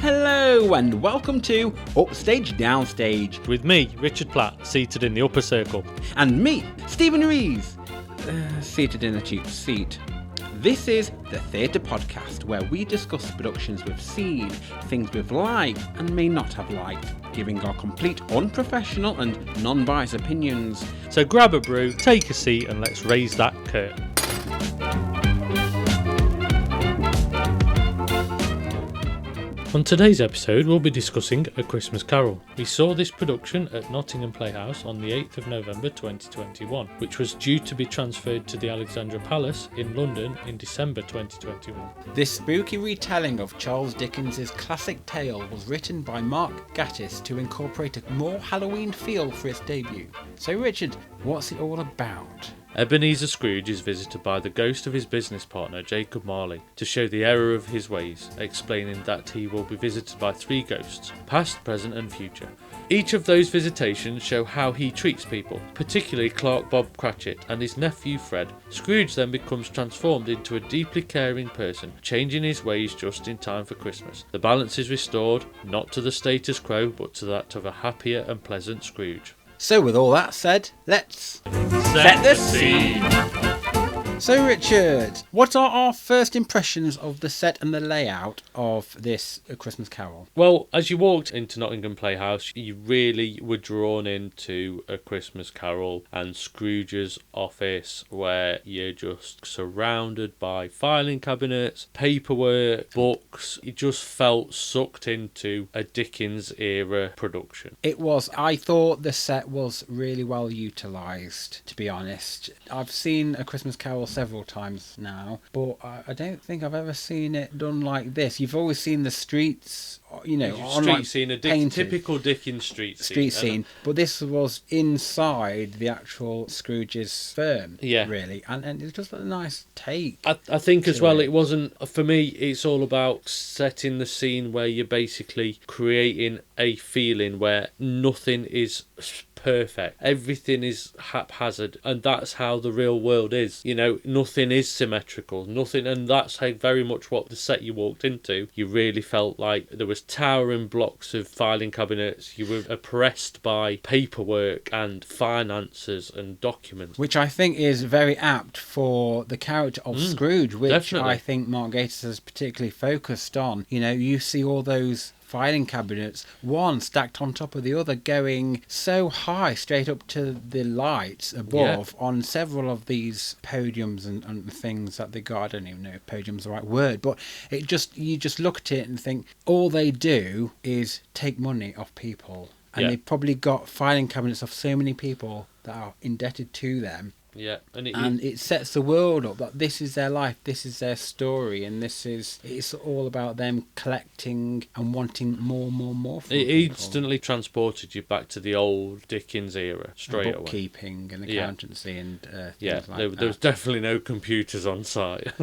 Hello and welcome to Upstage Downstage. With me, Richard Platt, seated in the upper circle. And me, Stephen Rees, seated in a cheap seat. This is the Theatre Podcast, where we discuss productions we've seen, things we've liked and may not have liked, giving our complete unprofessional and non-biased opinions. So grab a brew, take a seat and let's raise that curtain. On today's episode, we'll be discussing A Christmas Carol. We saw this production at Nottingham Playhouse on the 8th of November 2021, which was due to be transferred to the Alexandra Palace in London in December 2021. This spooky retelling of Charles Dickens' classic tale was written by Mark Gatiss to incorporate a more Halloween feel for its debut. So Richard, what's it all about? Ebenezer Scrooge is visited by the ghost of his business partner Jacob Marley to show the error of his ways, explaining that he will be visited by three ghosts, past, present and future. Each of those visitations show how he treats people, particularly Clark Bob Cratchit and his nephew Fred. Scrooge then becomes transformed into a deeply caring person, changing his ways just in time for Christmas. The balance is restored, not to the status quo, but to that of a happier and pleasant Scrooge. So with all that said, let's set the scene. So Richard, what are our first impressions of the set and the layout of this A Christmas Carol? Well, as you walked into Nottingham Playhouse, you really were drawn into A Christmas Carol and Scrooge's office, where you're just surrounded by filing cabinets, paperwork, books. You just felt sucked into a Dickens era production. It was. I thought the set was really well utilised, to be honest. I've seen A Christmas Carol several times now, but I don't think I've ever seen it done like this. You've always seen the streets, you know, on street like scene, a typical Dickens street scene. But this was inside the actual Scrooge's firm, really, and it's just a nice take. I think as well, it wasn't, for me, it's all about setting the scene where you're basically creating a feeling where nothing is perfect, everything is haphazard, and that's how the real world is. You know, nothing is symmetrical, nothing, and that's how very much what the set you walked into. You really felt like there was towering blocks of filing cabinets. You were oppressed by paperwork and finances and documents, which I think is very apt for the character of Scrooge, which definitely. I think Mark Gatiss has particularly focused on. You know, you see all those filing cabinets, one stacked on top of the other, going so high straight up to the lights above on several of these podiums and things that they got. I don't even know if podium's the right word, but it just, you just look at it and think all they do is take money off people, and they've probably got filing cabinets of so many people that are indebted to them. Yeah, and it sets the world up that this is their life, this is their story, and it's all about them collecting and wanting more from it people. Instantly transported you back to the old Dickens era straight away. Bookkeeping and accountancy and things like that. There was definitely no computers on site.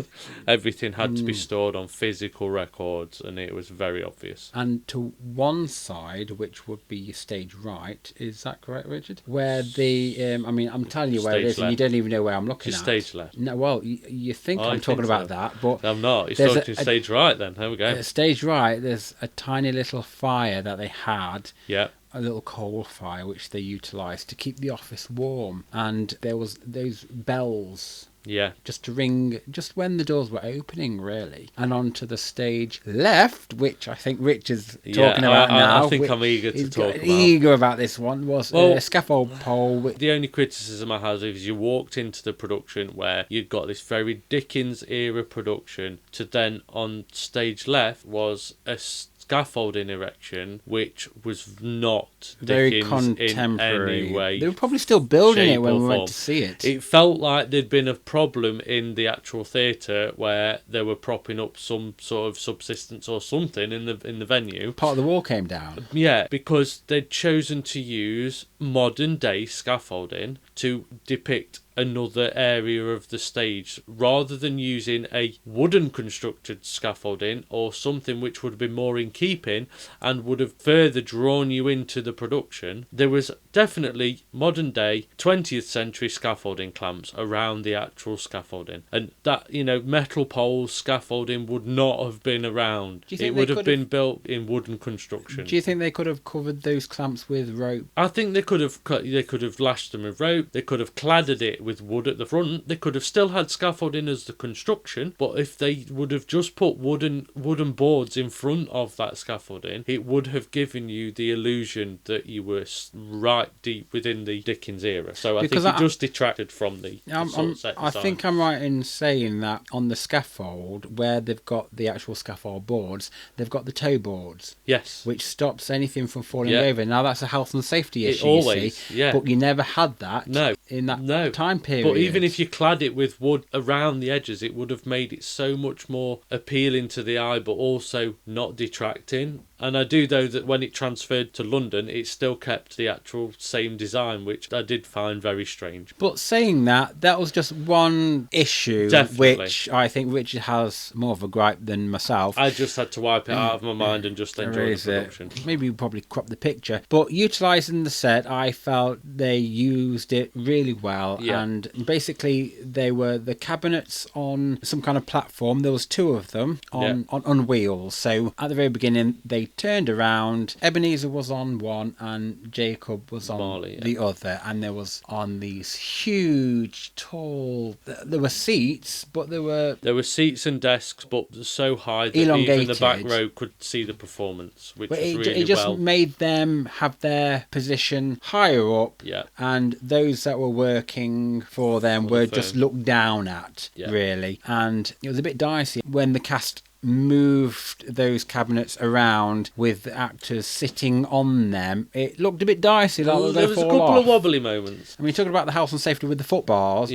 Everything had to be stored on physical records, and it was very obvious. And to one side, which would be stage right, is that correct, Richard? Where the I'm telling you where it is, and you don't even know where I'm looking Just at. Stage left. No, well, you think I'm talking about that, but I'm not. You're talking stage right then. There we go. Stage right, there's a tiny little fire that they had. Yeah. A little coal fire which they utilised to keep the office warm, and there was those bells. Yeah. Just to ring just when the doors were opening, really. And onto the stage left, which I think Rich is talking about now. I think I'm eager to talk about. Eager about this one was a scaffold pole. The only criticism I have is you walked into the production where you'd got this very Dickens era production, to then on stage left was a scaffolding erection, which was not very Dickens contemporary. In any way. They were probably still building it when we went to see it. It felt like there'd been a problem in the actual theatre where they were propping up some sort of subsistence or something in the venue. Part of the wall came down. Yeah, because they'd chosen to use modern day scaffolding to depict another area of the stage rather than using a wooden constructed scaffolding or something which would have been more in keeping and would have further drawn you into the production. There was definitely modern day 20th century scaffolding clamps around the actual scaffolding, and that, you know, metal poles scaffolding would not have been around. It would have been built in wooden construction. Do you think they could have covered those clamps with rope? I think they could have lashed them with rope. They could have cladded it with wood at the front. They could have still had scaffolding as the construction, but if they would have just put wooden boards in front of that scaffolding, it would have given you the illusion that you were right deep within the Dickens era. So I think it just detracted from the sort of set design. I think I'm right in saying that on the scaffold, where they've got the actual scaffold boards, they've got the toe boards. Yes. Which stops anything from falling over. Now that's a health and safety issue, always, you see, but you never had that in that time period. But even if you clad it with wood around the edges, it would have made it so much more appealing to the eye, but also not detracting. And I do know that when it transferred to London, it still kept the actual same design, which I did find very strange. But saying that was just one issue, which I think Richard has more of a gripe than myself. I just had to wipe it out of my mind and just enjoy the production. Maybe we probably crop the picture. But utilising the set, I felt they used it really well. Yeah. And basically, they were the cabinets on some kind of platform. There was two of them on wheels. So at the very beginning, they turned around. Ebenezer was on one and Jacob was on the other, and there was on these huge tall, there were seats, but there were seats and desks, but so high that even the back row could see the performance, which was really it just made them have their position higher up, and those that were working for them were just looked down at, really. And it was a bit dicey when the cast moved those cabinets around with the actors sitting on them. It looked a bit dicey. There was a couple of wobbly moments. I mean, talking about the health and safety with the foot bars.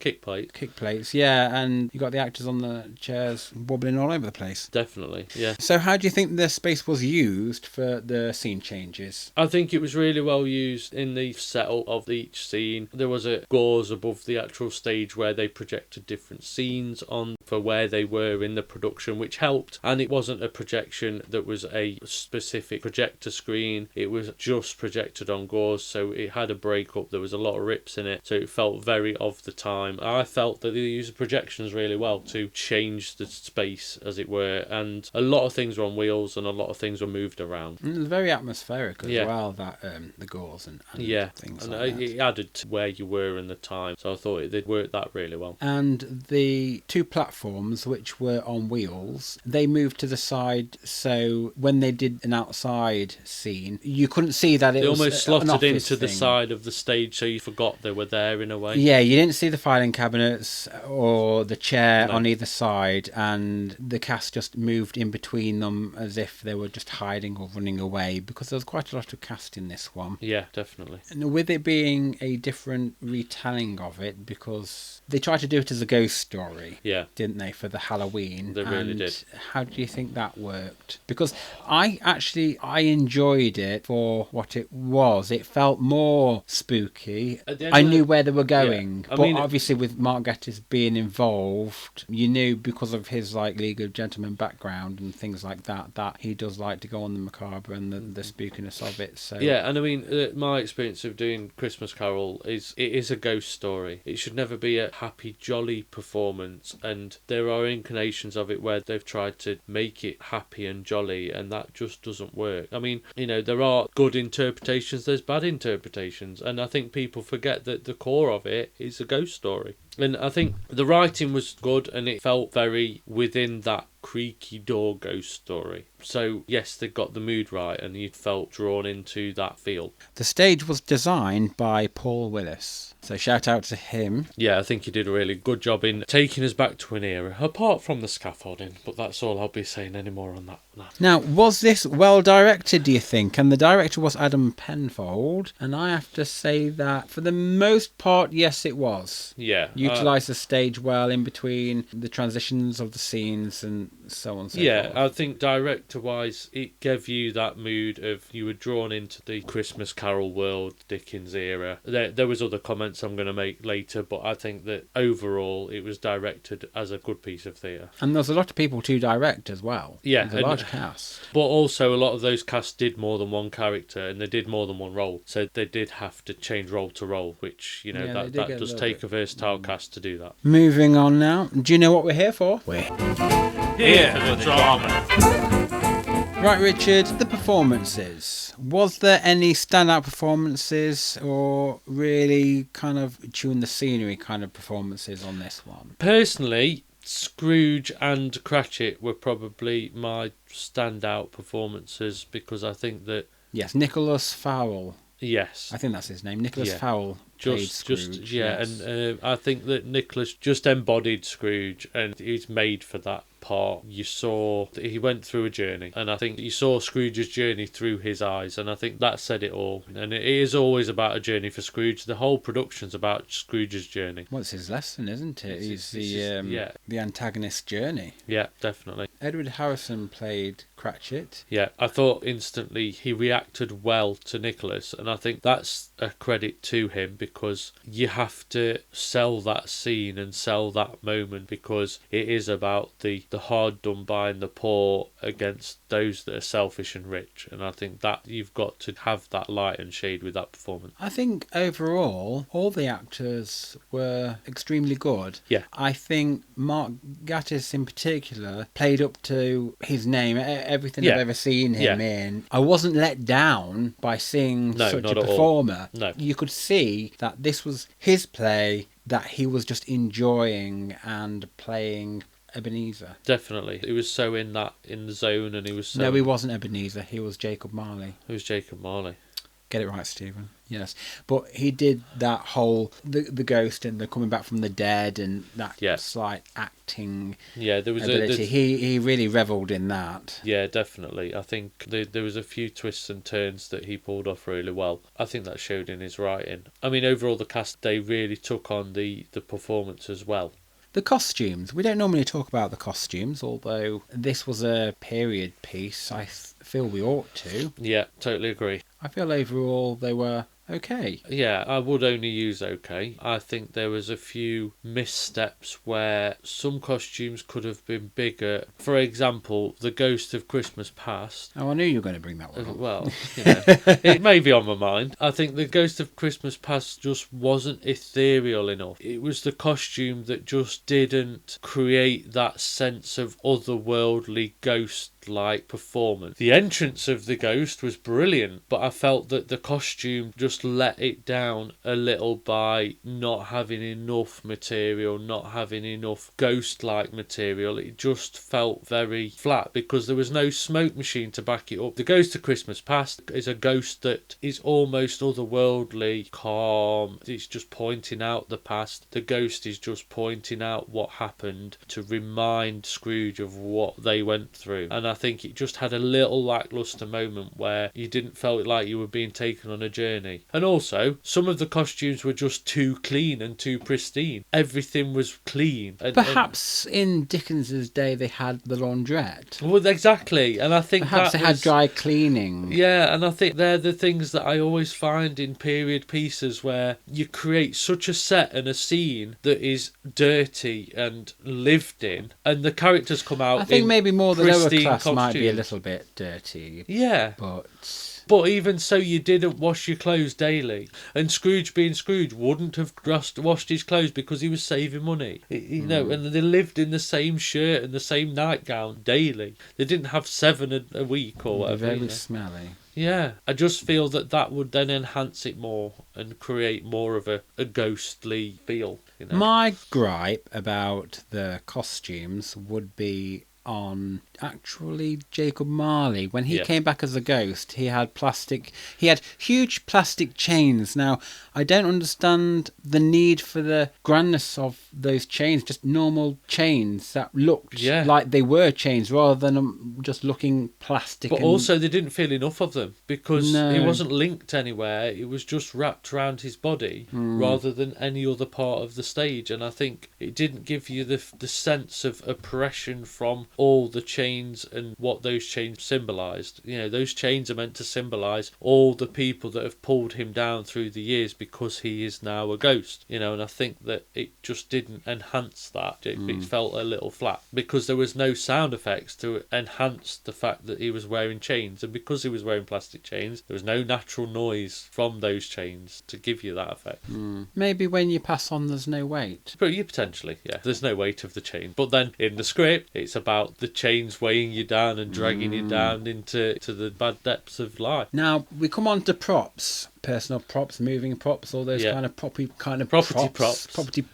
Kick plates, and you got the actors on the chairs wobbling all over the place. Definitely, yeah. So how do you think the space was used for the scene changes? I think it was really well used in the setup of each scene. There was a gauze above the actual stage where they projected different scenes on for where they were in the production, which helped. And it wasn't a projection that was a specific projector screen. It was just projected on gauze, so it had a breakup. There was a lot of rips in it, so it felt very of the time. I felt that they used projections really well to change the space, as it were, and a lot of things were on wheels and a lot of things were moved around. And it was very atmospheric as well, that the gauze and things and like that. It added to where you were in the time, so I thought they'd worked that really well. And the two platforms which were on wheels, they moved to the side, so when they did an outside scene, you couldn't see that it was almost slotted into the side of the stage, so you forgot they were there in a way. Yeah, you didn't see the filing cabinets or the chair on either side, and the cast just moved in between them as if they were just hiding or running away, because there was quite a lot of cast in this one. Yeah, definitely. And with it being a different retelling of it, because they tried to do it as a ghost story, didn't they, for the Halloween? They really did. How do you think that worked? Because I enjoyed it for what it was. It felt more spooky. I knew where they were going, but obviously with Mark Gatiss being involved, you knew, because of his League of Gentlemen background and things like that, that he does like to go on the macabre and the spookiness of it. So yeah, and I mean, my experience of doing Christmas Carol is it is a ghost story. It should never be a happy, jolly performance, and there are inclinations of it where they've tried to make it happy and jolly, and that just doesn't work. I mean, there are good interpretations, there's bad interpretations, and I think people forget that the core of it is a ghost story. And I think the writing was good, and it felt very within that creaky door ghost story. So yes, they got the mood right, and you felt drawn into that feel. The stage was designed by Paul Willis, so shout out to him. Yeah, I think he did a really good job in taking us back to an era, apart from the scaffolding, but that's all I'll be saying anymore on that. Now, was this well directed, do you think? And the director was Adam Penfold, and I have to say that for the most part, yes, it was. Yeah. You utilised the stage well in between the transitions of the scenes and so on and so forth. I think director-wise, it gave you that mood of you were drawn into the Christmas Carol world, Dickens era. There was other comments I'm going to make later, but I think that overall it was directed as a good piece of theatre. And there's a lot of people to direct as well. Yeah. There's a large cast. But also a lot of those casts did more than one character and they did more than one role. So they did have to change role to role, which, that does take a versatile cast to do that. Moving on now. Do you know what we're here for? We're here for the drama. Right, Richard, the performances. Was there any standout performances or really kind of chewing the scenery kind of performances on this one? Personally, Scrooge and Cratchit were probably my standout performances because I think that... Yes, Nicholas Fowle. Yes. I think that's his name. Nicholas Fowle played Scrooge. Yes. And I think that Nicholas just embodied Scrooge and he's made for that part. You saw that he went through a journey and I think you saw Scrooge's journey through his eyes and I think that said it all. And it is always about a journey for Scrooge. The whole production's about Scrooge's journey. Well, it's his lesson, isn't it? He's the antagonist's journey. Yeah, definitely. Edward Harrison played Cratchit. Yeah, I thought instantly he reacted well to Nicholas and I think that's a credit to him because you have to sell that scene and sell that moment because it is about the hard done by and the poor against those that are selfish and rich, and I think that you've got to have that light and shade with that performance. I think overall all the actors were extremely good. Yeah. I think Mark Gatiss in particular played up to his name, everything I've ever seen him in. I wasn't let down by seeing such a performer. No. You could see that this was his play, that he was just enjoying and playing Ebenezer. Definitely. He was so in the zone and he was so... No, he wasn't Ebenezer. He was Jacob Marley. It was Jacob Marley. Get it right, Stephen. Yes. But he did that whole... The ghost and the coming back from the dead and that slight acting ability. He really revelled in that. Yeah, definitely. I think there was a few twists and turns that he pulled off really well. I think that showed in his writing. I mean, overall, the cast, they really took on the performance as well. The costumes. We don't normally talk about the costumes, although this was a period piece. I feel we ought to. Yeah, totally agree. I feel overall they were okay. Yeah, I would only use okay. I think there was a few missteps where some costumes could have been bigger. For example, the Ghost of Christmas Past. Oh, I knew you were going to bring that one up. Well, it may be on my mind. I think the Ghost of Christmas Past just wasn't ethereal enough. It was the costume that just didn't create that sense of otherworldly ghost-like performance. The entrance of the ghost was brilliant, but I felt that the costume just let it down a little by not having enough material, not having enough ghost-like material. It just felt very flat because there was no smoke machine to back it up. The Ghost of Christmas Past is a ghost that is almost otherworldly, calm. It's just pointing out the past. The ghost is just pointing out what happened to remind Scrooge of what they went through. And I think it just had a little lackluster moment where you didn't feel like you were being taken on a journey. And also, some of the costumes were just too clean and too pristine. Everything was clean. Perhaps in Dickens's day they had the laundrette. Well, exactly. And I think perhaps they had dry cleaning. Yeah, and I think they're the things that I always find in period pieces where you create such a set and a scene that is dirty and lived in, and the characters come out. I think maybe more the lower class costumes. Might be a little bit dirty. Yeah. But even so, you didn't wash your clothes daily. And Scrooge, being Scrooge, wouldn't have just washed his clothes because he was saving money. You know, and they lived in the same shirt and the same nightgown daily. They didn't have 7 a week or whatever. Very smelly. Yeah, I just feel that would then enhance it more and create more of a ghostly feel. You know? My gripe about the costumes would be on actually Jacob Marley. When he came back as a ghost, he had huge plastic chains. Now, I don't understand the need for the grandness of those chains, just normal chains that looked like they were chains rather than just looking plastic. But also they didn't feel enough of them because he wasn't linked anywhere. It was just wrapped around his body rather than any other part of the stage. And I think it didn't give you the sense of oppression from all the chains and what those chains symbolised. You know, those chains are meant to symbolise all the people that have pulled him down through the years because he is now a ghost. You know, and I think that it just didn't enhance that. It felt a little flat because there was no sound effects to enhance the fact that he was wearing chains, and because he was wearing plastic chains, there was no natural noise from those chains to give you that effect. Maybe when you pass on, there's no weight. But yeah, potentially, yeah. There's no weight of the chain. But then in the script, it's about the chains weighing you down and dragging you down into the bad depths of life. Now we come on to props. Personal props, moving props, all those kind of property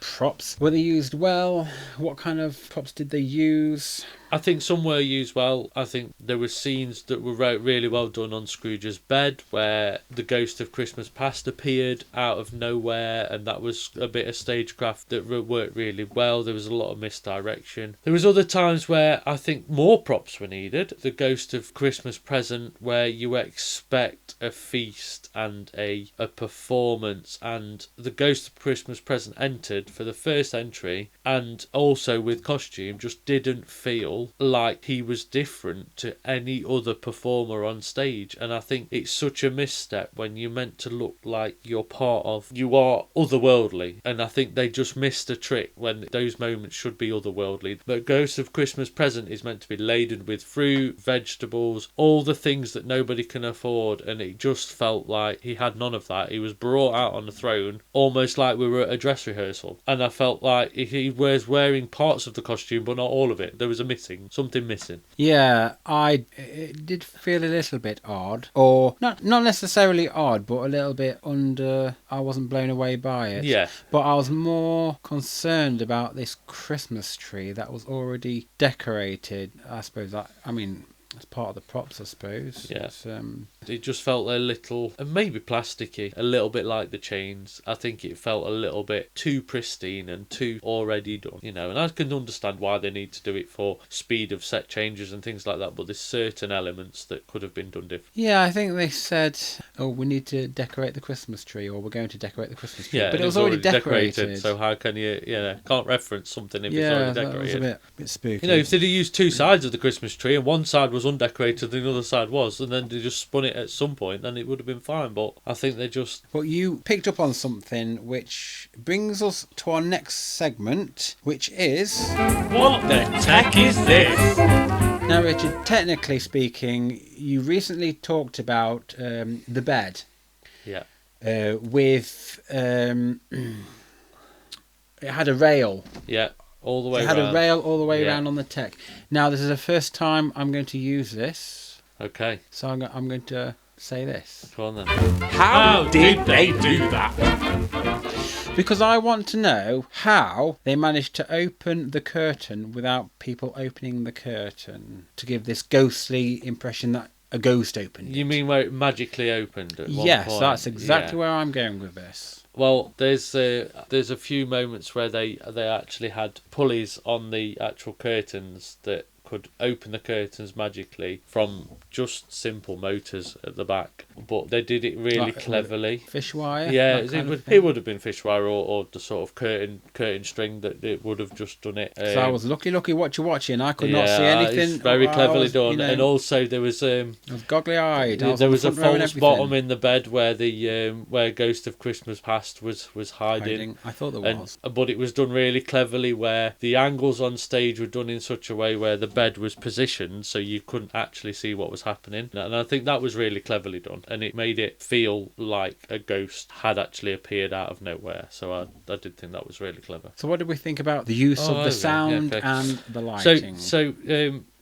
props. Were they used well? What kind of props did they use? I think some were used well. I think there were scenes that were really well done on Scrooge's bed where the ghost of Christmas Past appeared out of nowhere, and that was a bit of stagecraft that worked really well. There was a lot of misdirection. There was other times where I think more props were needed. The ghost of Christmas Present, where you expect a feast and a performance, and the ghost of Christmas Present entered for the first entry and also with costume just didn't feel like he was different to any other performer on stage. And I think it's such a misstep when you're meant to look like you are otherworldly, and I think they just missed a trick when those moments should be otherworldly. The Ghost of Christmas Present is meant to be laden with fruit, vegetables, all the things that nobody can afford, and it just felt like he had none of that. He was brought out on the throne almost like we were at a dress rehearsal, and I felt like he was wearing parts of the costume but not all of it. There was something missing. Yeah, it did feel a little bit odd, or not necessarily odd, but a little bit under. I wasn't blown away by it. Yeah, but I was more concerned about this Christmas tree that was already decorated. I suppose it's part of the props, I suppose. Yeah. It just felt a little, maybe plasticky, a little bit like the chains. I think it felt a little bit too pristine and too already done, you know. And I can understand why they need to do it for speed of set changes and things like that, but there's certain elements that could have been done different. Yeah, I think they said, we need to decorate the Christmas tree, or we're going to decorate the Christmas tree. Yeah, but it was already decorated. So how can you, can't reference something if it's already decorated? That was a bit spooky. You know, if they'd have used two sides of the Christmas tree and one side was undecorated and the other side was, and then they just spun it at some point, then it would have been fine. But I think they just... But you picked up on something which brings us to our next segment, which is... What the heck is this? Now, Richard, technically speaking, you recently talked about the bed. Yeah. With... it had a rail. Yeah. All the way around. It had a rail all the way around on the tech. Now, this is the first time I'm going to use this. Okay. So I'm going to say this. Go on then. How did they do that? Because I want to know how they managed to open the curtain without people opening the curtain to give this ghostly impression that a ghost opened. You mean where it magically opened at one point? Yes, that's exactly where I'm going with this. Well, there's a few moments where they actually had pulleys on the actual curtains that could open the curtains magically from just simple motors at the back. But they did it really cleverly. Fish wire? Yeah, it would have been fish wire or the sort of curtain string that it would have just done it. So I was lucky what you're watching. I could not see anything. It's very cleverly done. And also there was... I was goggly-eyed. There was a false bottom in the bed where where Ghost of Christmas Past was hiding. I thought there was. But it was done really cleverly where the angles on stage were done in such a way where the bed was positioned so you couldn't actually see what was happening, and I think that was really cleverly done, and it made it feel like a ghost had actually appeared out of nowhere. So I did think that was really clever. So what did we think about the use of the sound and the lighting? So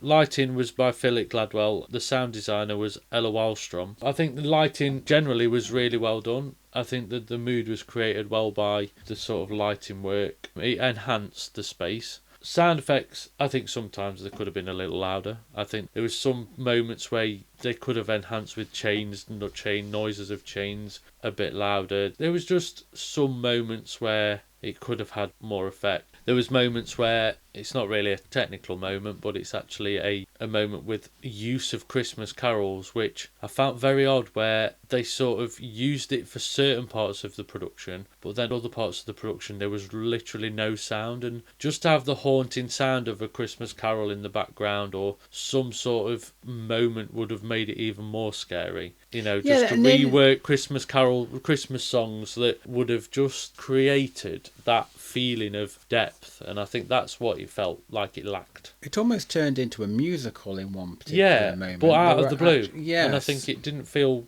lighting was by Philip Gladwell. The sound designer was Ella Wallstrom. I think the lighting generally was really well done. I think that the mood was created well by the sort of lighting work. It enhanced the space. Sound effects, I think sometimes they could have been a little louder. I think there was some moments where they could have enhanced with chains, noises of chains a bit louder. There was just some moments where it could have had more effect. There was moments where it's not really a technical moment, but it's actually a moment with use of Christmas carols, which I found very odd, where they sort of used it for certain parts of the production, but then other parts of the production there was literally no sound, and just to have the haunting sound of a Christmas carol in the background or some sort of moment would have made it even more scary. You know, just to rework Christmas songs that would have just created that feeling of depth, and I think that's what it felt like it lacked. It almost turned into a musical in one particular moment. But out of the blue. Yes. And I think it didn't feel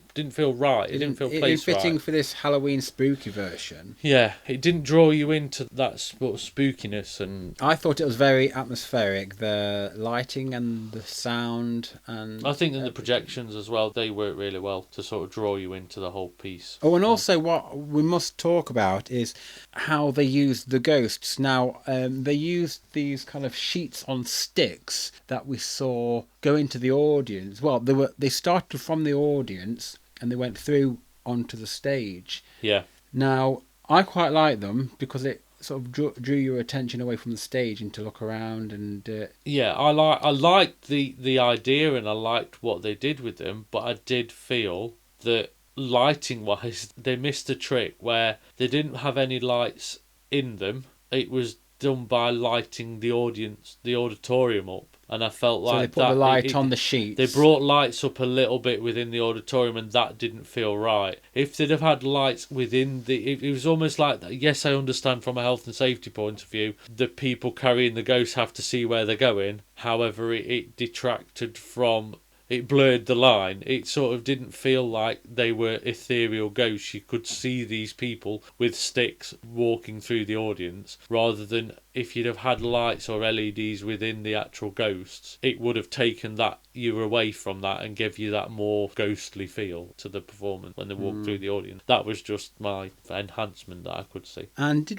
right. It didn't feel placed right. Fitting for this Halloween spooky version. Yeah, it didn't draw you into that sort of spookiness. And I thought it was very atmospheric, the lighting and the sound, and I think in the projections as well, they worked really well to sort of draw you into the whole piece. Oh, and also what we must talk about is how they used the ghosts. Now, they used these kind of sheets on sticks that we saw go into the audience. Well, they started from the audience and they went through onto the stage. Yeah. Now, I quite like them because it sort of drew your attention away from the stage and to look around and. Yeah, I liked the idea and I liked what they did with them, but I did feel that lighting wise they missed a trick where they didn't have any lights in them. It was done by lighting the auditorium up, and I felt like so they put the light on the sheets. They brought lights up a little bit within the auditorium, and that didn't feel right. If they'd have had lights within it was almost like that. Yes, I understand from a health and safety point of view, the people carrying the ghosts have to see where they're going. However, it detracted from. It blurred the line. It sort of didn't feel like they were ethereal ghosts. You could see these people with sticks walking through the audience, rather than if you'd have had lights or LEDs within the actual ghosts, it would have taken you away from that and give you that more ghostly feel to the performance when they walk through the audience. That was just my enhancement that I could see. And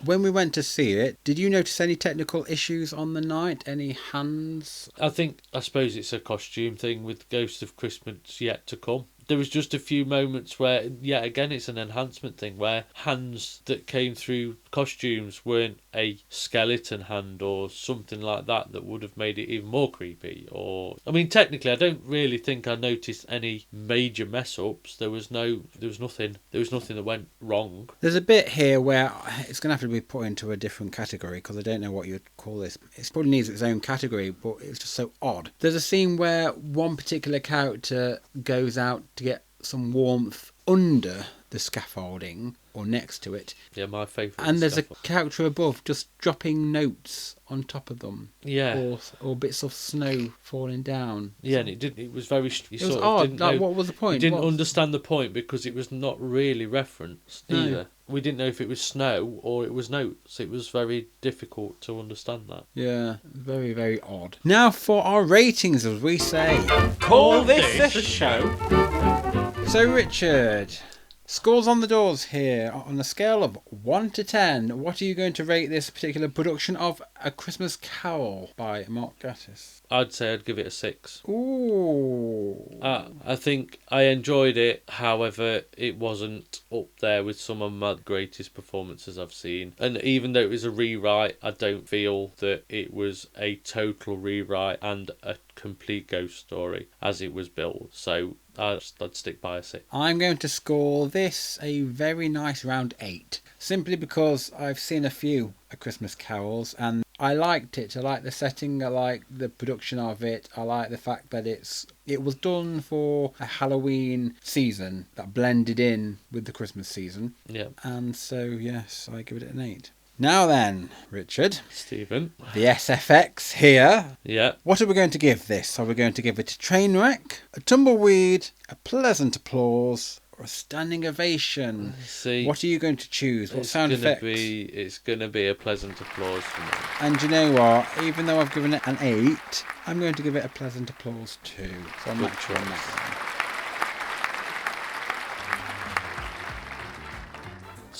when we went to see it, did you notice any technical issues on the night? Any hands? I suppose it's a costume thing with Ghost of Christmas Yet to Come. There was just a few moments where, yeah, again, it's an enhancement thing, where hands that came through costumes weren't a skeleton hand or something like that would have made it even more creepy. Or, I mean, technically, I don't really think I noticed any major mess-ups. There was nothing that went wrong. There's a bit here where it's going to have to be put into a different category, because I don't know what you'd call this. It probably needs its own category, but it's just so odd. There's a scene where one particular character goes out to get some warmth under the scaffolding or next to it. Yeah, my favourite. And there's a character above just dropping notes on top of them. Yeah. Or bits of snow falling down. Yeah, and it was very... It was odd. What was the point? We didn't understand the point because it was not really referenced either. No. We didn't know if it was snow or it was notes. It was very difficult to understand that. Yeah, very, very odd. Now for our ratings, as we say. Call this a show. So, Richard, scores on the doors here. On a scale of 1 to 10, what are you going to rate this particular production of A Christmas Carol by Mark Gatiss? I'd say I'd give it a 6. Ooh. I think I enjoyed it. However, it wasn't up there with some of my greatest performances I've seen. And even though it was a rewrite, I don't feel that it was a total rewrite and a complete ghost story as it was built. So I'd stick by a 6. I'm going to score this a very nice round 8. Simply because I've seen a few A Christmas Carols and I liked it. I like the setting. I like the production of it. I like the fact that it was done for a Halloween season that blended in with the Christmas season. Yeah. And so, yes, I give it an 8. Now then, Richard. Stephen. The SFX here. Yeah. What are we going to give this? Are we going to give it a train wreck, a tumbleweed, a pleasant applause, or a standing ovation? See, what are you going to choose? What sound effect? It's going to be a pleasant applause for me. And you know what? Even though I've given it an 8, I'm going to give it a pleasant applause too. So I'm not sure on that one.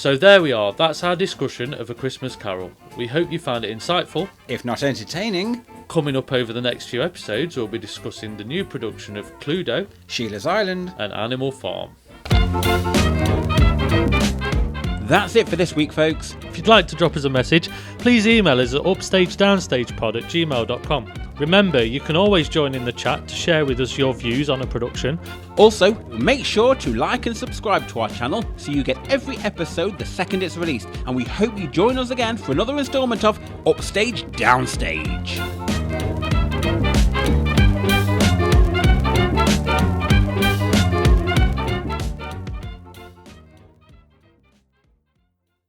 So there we are, that's our discussion of A Christmas Carol. We hope you found it insightful. If not entertaining. Coming up over the next few episodes, we'll be discussing the new production of Cluedo, Sheila's Island, and Animal Farm. That's it for this week, folks. If you'd like to drop us a message, please email us at upstagedowstagepod@gmail.com. Remember, you can always join in the chat to share with us your views on a production. Also, make sure to like and subscribe to our channel so you get every episode the second it's released. And we hope you join us again for another instalment of Upstage Downstage.